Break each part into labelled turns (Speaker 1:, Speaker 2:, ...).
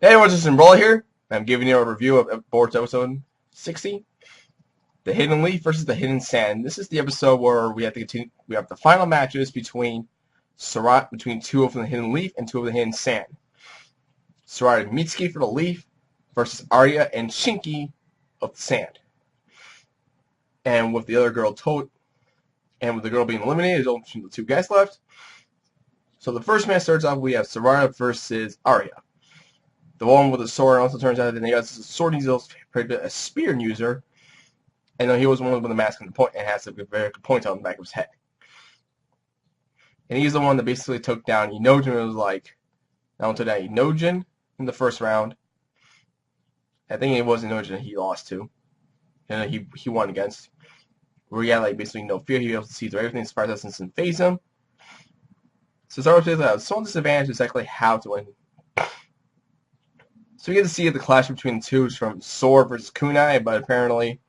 Speaker 1: Hey everyone, this is Brawler here. I'm giving you a review of Boruto episode 60, The Hidden Leaf versus the Hidden Sand. This is the episode where we have to continue. We have the final matches between two of the Hidden Leaf and two of the Hidden Sand. Sarada and Mitsuki for the Leaf versus Arya and Shinki of the Sand. And with the other girl and with the girl being eliminated, there's only the two guys left. So the first match starts off. We have Sarada versus Arya. The one with the sword also turns out that he has a sword. He's also a spear user. And he was the one with the mask and the point and has a very good point on the back of his head. And he's the one that basically took down Inojin. It was like, I took down Inojin in the first round. I think it was Inojin he lost to. And he won against. Where he had like basically no fear. He was able to see through everything, surprise us and phase him. So Zoro says that so disadvantage is exactly how to win. So we get to see the clash between the two from Sword versus Kunai, but apparently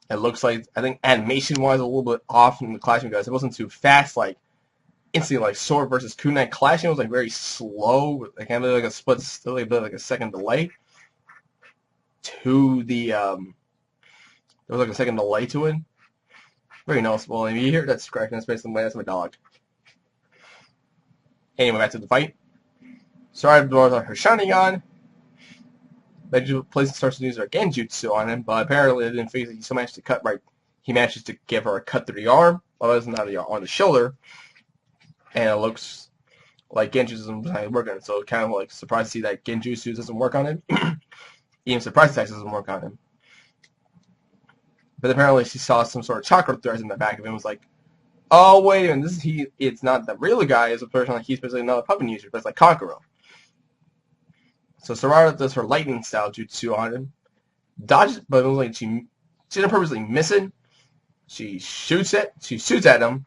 Speaker 1: it looks like, I think animation-wise, a little bit off in the clashing because it wasn't too fast, like instantly like Sword versus Kunai clashing was like very slow, like kind of like a split, still a bit like a second delay to the, there was like a second delay to it. Very noticeable. And you hear that scratching, that's basically that's my dog. Anyway, back to the fight. Sarada blows out her Sharingan. Place starts to use her Genjutsu on him, but apparently it didn't phase it. He still managed to cut right. He manages to give her a cut through the arm, well, it's not the arm, on the shoulder, and it looks like Genjutsu doesn't work on it. So kind of like surprised to see that Genjutsu doesn't work on him. Even surprise attacks doesn't work on him. But apparently she saw some sort of chakra threads in the back of him and was like, "Oh wait a minute, this is he. It's not the real guy. It's a person like he's basically another puppet user, but it's like Kankuro." So Sarada does her lightning style jutsu on him, dodges, but it was like she didn't purposely miss it. She shoots at him,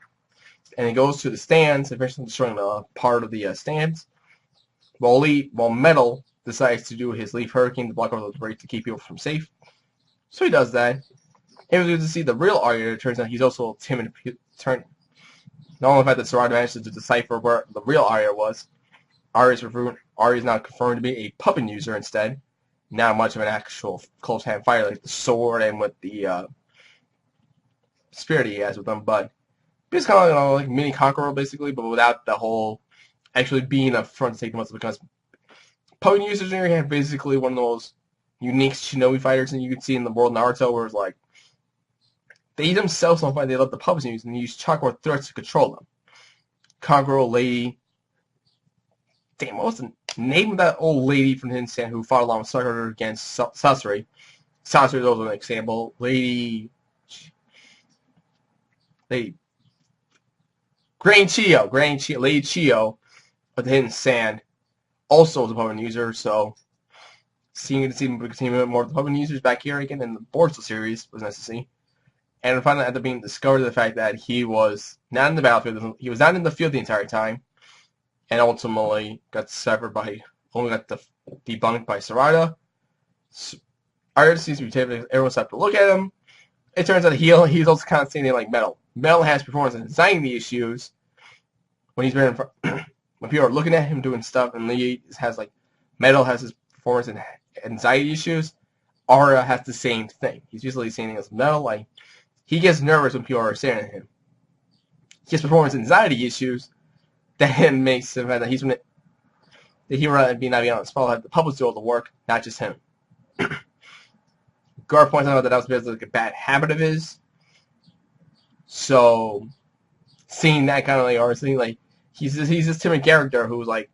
Speaker 1: and it goes to the stands, eventually destroying a part of the stands. While Metal decides to do his Leaf Hurricane to block over the break to keep people from safe. So he does that. And we get to see the real Arya. It turns out he's also timid. Not only the fact that Sarada managed to decipher where the real Arya was. Arya's now confirmed to be a puppet user instead. Not much of an actual close hand fighter like the sword and with the spear he has with them, but it's kind of like mini Conqueror basically, but without the whole actually being up front to take them out because puppet users in your hand basically one of those unique shinobi fighters and you can see in the world of Naruto where it's like they themselves don't fight, they let the puppets use and they use chakra threats to control them. Conqueror lady. Damn, what was the name of that old lady from Hinsan who fought along with Sakura against Sasori? Sasori is also an example. Lady Lady Chio of the Hidden Sand also is a puppet user, so seeing more of the puppet users back here again in the Boruto series was nice to see. And finally ended up being discovered the fact that he was not in the battlefield, he was not in the field the entire time. And ultimately got severed only got debunked by Sarada. Arya seems to be taking, everyone started to look at him. It turns out he's also kind of saying like Metal. Metal has performance anxiety issues when he's been when people are looking at him doing stuff, and Lee has like Metal has his performance and anxiety issues. Arya has the same thing. He's usually saying as Metal, like he gets nervous when people are staring at him. He has performance anxiety issues. That makes the fact that he rather be not be on the spot, have the public do all the work, not just him. Gar points out that was basically like a bad habit of his. So seeing that kind of like, or seeing like he's this timid character who's like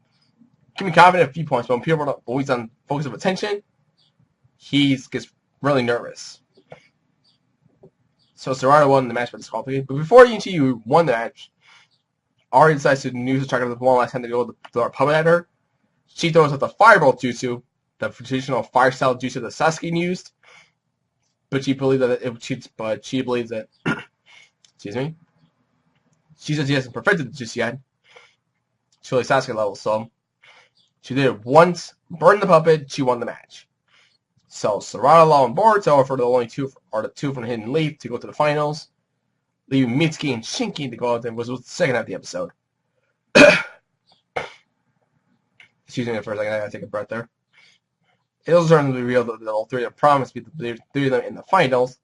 Speaker 1: can be confident a few points, but when people are always on focus of attention, he gets really nervous. So Sarada won the match by disqualification, but before you won the match. Arya decides to use the chakra one last time to go to the puppet at her. She throws out the fireball jutsu, the traditional fire style jutsu that Sasuke used. But she believes that excuse me. She says she hasn't perfected the jutsu yet. She's really Sasuke level, so she did it once, burned the puppet, she won the match. So Sarada, Law, and Boruto are the two from the Hidden Leaf to go to the finals. Leaving Mitsuki and Shinki to go out there was the second half of the episode. Excuse me for a second, I gotta take a breath there. It'll turn to be real that all three of them promised to be the three of them in the finals.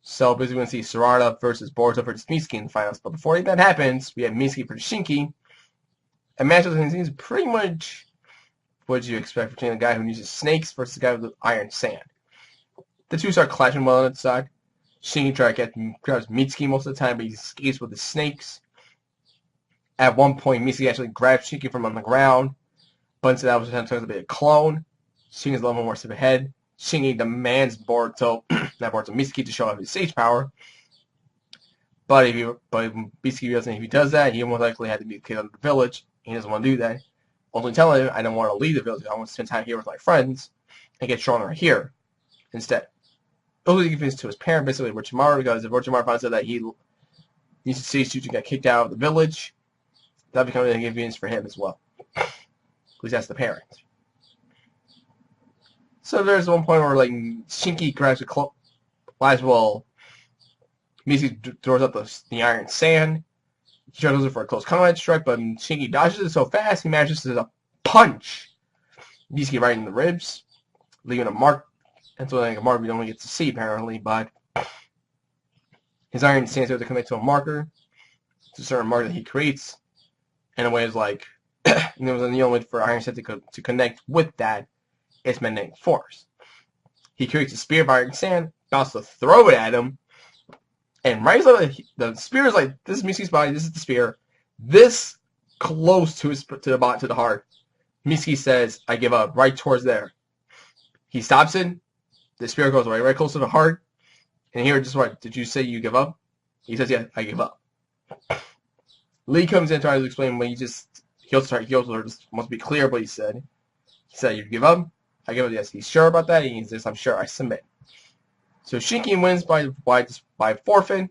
Speaker 1: So basically, we're going to see Sarada versus Boruto versus Mitsuki in the finals. But before that happens, we have Mitsuki versus Shinki. A match that seems pretty much what you expect between a guy who uses snakes versus a guy with iron sand. The two start clashing well on its side. Shinki tries to grabs Mitsuki most of the time, but he escapes with the snakes. At one point, Mitsuki actually grabs Shinki from on the ground, but instead that was turns out to be a clone. Shinki's a little more step ahead. Shinki demands Boruto, not Boruto, Mitsuki to show off his stage power. But Mitsuki doesn't, if he does that, he most likely had to be kicked out of the village. He doesn't want to do that. Only telling him, I don't want to leave the village. I want to spend time here with my friends and get stronger here instead. Also, he gives to his parent, basically Orochimaru, because if Orochimaru finds out that he needs to see Shuji get kicked out of the village, that becomes an inconvenience for him as well. At least that's the parent. So there's one point where, like, Shinki grabs a cloak, might as well, Mitsuki throws up the iron sand. He tries to use it for a close combat strike, but Shinki dodges it so fast, he manages to punch Mitsuki right in the ribs, leaving a mark. And so, like, a mark we don't get to see, apparently, but his iron sand is able to connect to a marker. It's a certain marker that he creates. In a way, it's like, and it was the only way for iron sand to connect with that is magnetic force. He creates a spear of iron sand, about to throw it at him, and right as the spear is like, this is Mitsuki's body, this is the spear, this close to the heart, Mitsuki says, I give up, right towards there. He stops it, the spear goes right close to the heart, and here, just what, did you say you give up? He says, yeah, I give up. Lee comes in trying to explain when he'll just must be clear what he said. He said, you give up? I give up, yes. He's sure about that? He says, I'm sure, I submit. So Shinki wins by forfeit.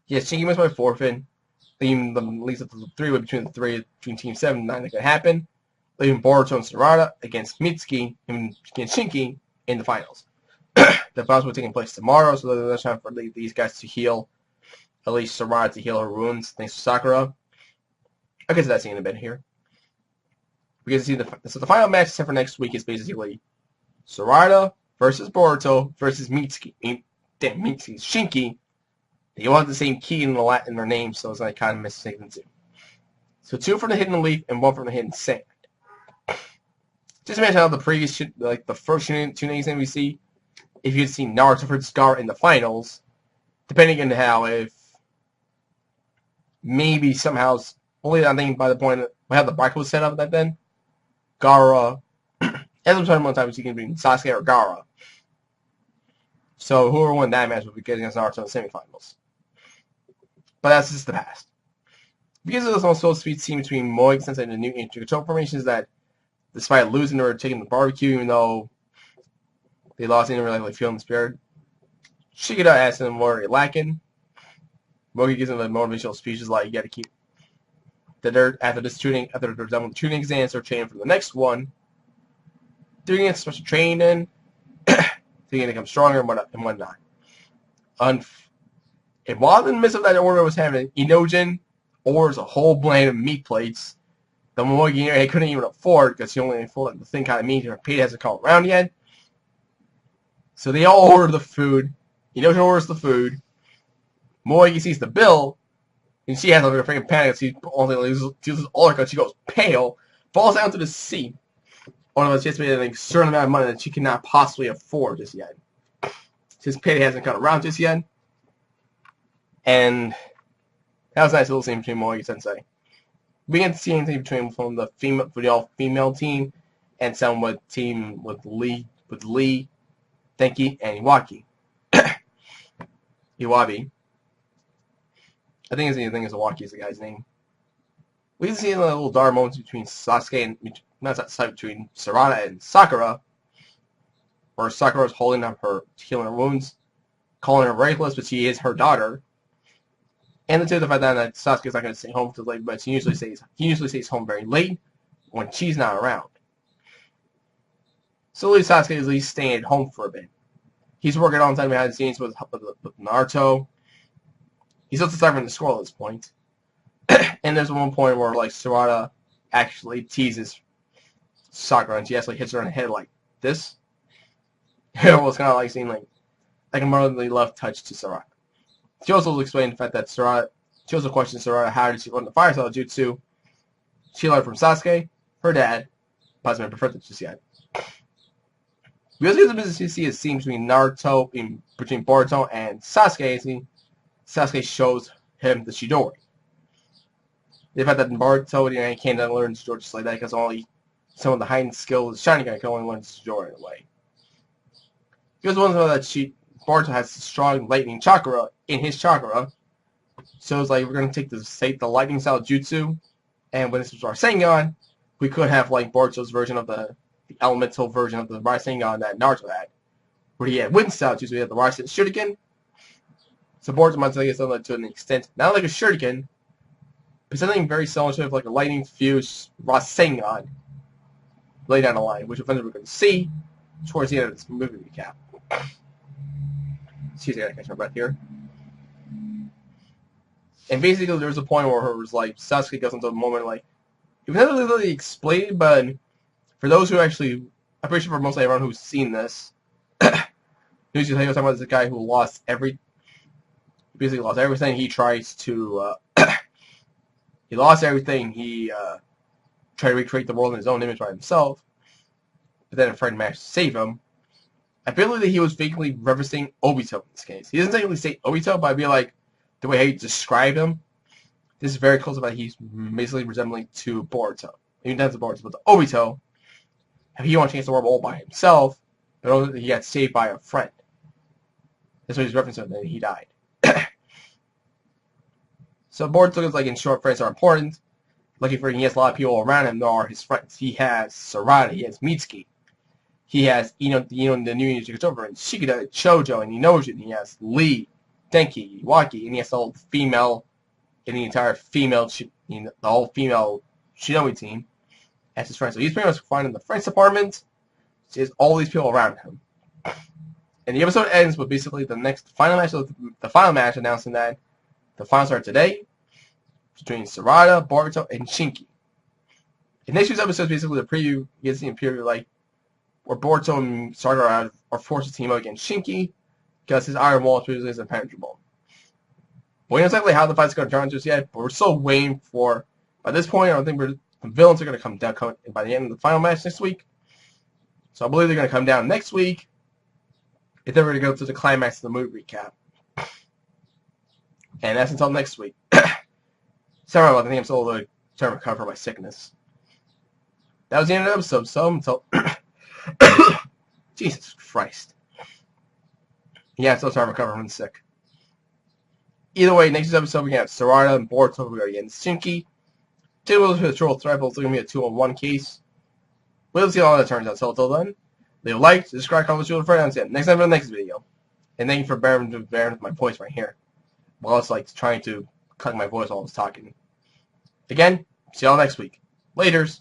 Speaker 1: Yes, Shinki wins by forfeit. Leaving at least the three-way between Team 7 and 9 that could happen. Leaving Boruto and Sarada against Mitsuki and against Shinki in the finals. The finals will be taking place tomorrow, so there's time for these guys to heal. At least Sarada to heal her wounds, thanks to Sakura. I'll get to that scene in a bit here. We get to see the final match set for next week is basically Sarada versus Boruto versus Mitsuki. Mitsuki's Shinki. They all have the same key in their name, so it's like kind of mistaken too. So 2 from the Hidden Leaf and 1 from the Hidden Sand. Just imagine how the previous, like the first two names that we see, if you'd seen Naruto versus Gaara in the finals, depending on how, if maybe somehow, only I think by the point we have the bracket was set up back then, Gaara, as I'm talking about times, you can be Sasuke or Gaara. So whoever won that match would be getting against Naruto in the semifinals. But that's just the past. Because of this also sweet scene between Moe Sensei and the new Inter-Control formations that, despite losing, they were taking the barbecue, even though they lost, they didn't really feel the spirit. Shigeta asks them what are they lacking. Mogi gives them the motivational speeches like, you gotta keep after they're done with the tuning exams, they're training for the next one. They're getting special training, they're going to become stronger and whatnot. And while in the midst of that order was having Inojin orders a whole blend of meat plates the Momogi couldn't even afford because he only afforded the thing kind of means her pay hasn't come around yet. So they all order the food. Inojin orders the food. Momogi sees the bill, and she has like a freaking panic. She loses all her guts. She goes pale, falls down to the sea. Although she has to pay an certain amount of money that she cannot possibly afford just yet. His pay hasn't come around just yet. And that was a nice little scene between Momogi Sensei. We didn't see anything between from the all-female team and some with Lee, Denki, and Iwabi. I think Iwaki is the guy's name. We can see a little dark moments between Sasuke and between Sarada and Sakura, where Sakura is holding up her, healing her wounds, calling her reckless, but she is her daughter. And the fact that Sasuke is not going to stay home till late, but he usually stays home very late when she's not around. So at least Sasuke is at least staying at home for a bit. He's working on time behind the scenes with Naruto. He's still deciphering the scroll at this point. And there's one point where like Sarada actually teases Sakura, and she actually hits her in the head like this. It was kind of like seeing like a motherly love touch to Sarada. She also explained the fact that she also questioned Sarada how did she learn the fire style jutsu. She learned from Sasuke, her dad, possibly preferred that she had. We also get the business to see a scene between between Boruto and Sasuke. Sasuke shows him the Chidori. The fact that Boruto can't learn Chidori just like that because only some of the heightened skills Sharingan can only learn Chidori in a way. He also wants to know that Boruto has strong lightning chakra in his chakra. So it's like we're gonna take the lightning style jutsu, and when this was our Rasengan, we could have like Boruto's version of the elemental version of the Rasengan that Naruto had, where he had wind style jutsu, we had the Rasen Shuriken. So Boruto might take it to an extent, not like a Shuriken, but something very similar to like a lightning fused Rasengan laid down the line, which eventually we're going to see towards the end of this movie recap. Excuse me, I gotta catch my breath here. And basically, there was a point where it was like Sasuke goes into a moment like it was never really explained, but for those who actually, I'm pretty sure for mostly everyone who's seen this, news you talking about this guy who basically lost everything. He tries to, he lost everything. He tried to recreate the world in his own image by himself, but then a friend managed to save him. I believe that he was vaguely referencing Obito in this case. He doesn't technically say Obito, but I feel like the way he described him, this is very close about he's basically resembling to Boruto. Even down to Boruto, but the Obito, he wanted to change the world all by himself, but he got saved by a friend. That's what he's referencing, and then he died. So Boruto is like, in short, friends are important. Lucky for him, he has a lot of people around him that are his friends. He has Sarada, he has Mitsuki, he has the new Ninja and Shikida, Chojo, and Inojin. He has Lee, Denki, Iwaki, and he has the whole female, and the entire female, the whole female Shinobi team as his friends. So he's pretty much fine in the friends department. He has all these people around him. And the episode ends with basically the final match announcing that the finals are today between Sarada, Boruto, and Shinki. In next week's episode is basically the preview. You get to see a period like where Boruto and Sarada are forced to team up against Shinki because his Iron Wall is impenetrable. We don't know exactly how the fight's going to turn just yet, but we're still waiting for. By this point, I don't think the villains are going to come down by the end of the final match next week. So I believe they're going to come down next week if they're going to go to the climax of the movie recap. And that's until next week. Sorry about that. I think I'm still trying to recover from my sickness. That was the end of the episode. So until Jesus Christ. Yeah, I'm still trying to recover from the sick. Either way, next episode we have Sarada and Boruto. We're going to get Shinki. Two for the troll threat, but it's going to be a 2-on-1 case. We'll see how that turns out. So until then, leave a like, subscribe, comment, share with friends. See you next time for the next video. And thank you for bearing with my voice right here. While it's like trying to cut my voice while I was talking. Again, see y'all next week. Laters.